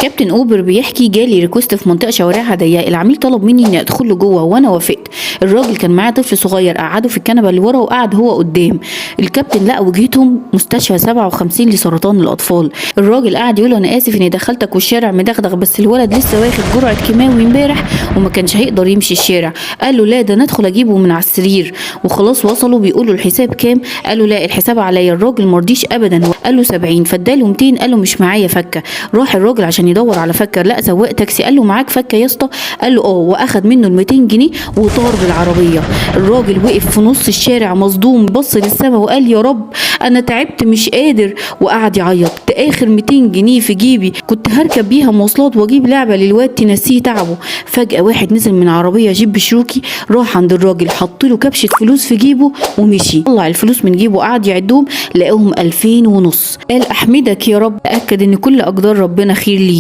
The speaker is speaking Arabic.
كابتن اوبر بيحكي: جالي ريكوست في منطقه شوارعها ضيقه، العميل طلب مني اني ادخل له جوه وانا وافقت. الراجل كان معاه طفل صغير، قعده في الكنبه اللي ورا وقعد هو قدام. الكابتن لقى وجهتهم مستشفى 57 لسرطان الاطفال. الراجل قعد يقول: انا اسف اني دخلتك والشارع مدغدغ، بس الولد لسه واخد جرعه كيماوي امبارح وما كانش هيقدر يمشي الشارع. قال له: لا، ده ندخل اجيبه من على السرير. وخلاص وصلوا، بيقولوا الحساب كام؟ قال له: لا، الحساب عليا. الراجل مرضيش ابدا، قال له 70، فاداله 200. قال له: مش معايا فكه. راح الراجل عشان يدور على فكه، لقى سواق تاكسي. قال له: معاك فكه يا اسطى؟ قال له: اه. واخد منه ال 200 جنيه وطار بالعربيه. الراجل وقف في نص الشارع مصدوم، بص للسما وقال: يا رب انا تعبت مش قادر. وقعد يعيط: ده اخر 200 جنيه في جيبي، كنت هركب بيها مواصلات واجيب لعبه للواد تنسيه تعبه. فجاه واحد نزل من عربيه جيب شروكي، راح عند الراجل حط له كبشه فلوس في جيبه ومشي. طلع الفلوس من جيبه وقعد يعدهم، لقاهم 2000 ونص. قال: احمدك يا رب، اكد ان كل اقدار ربنا خير ليه.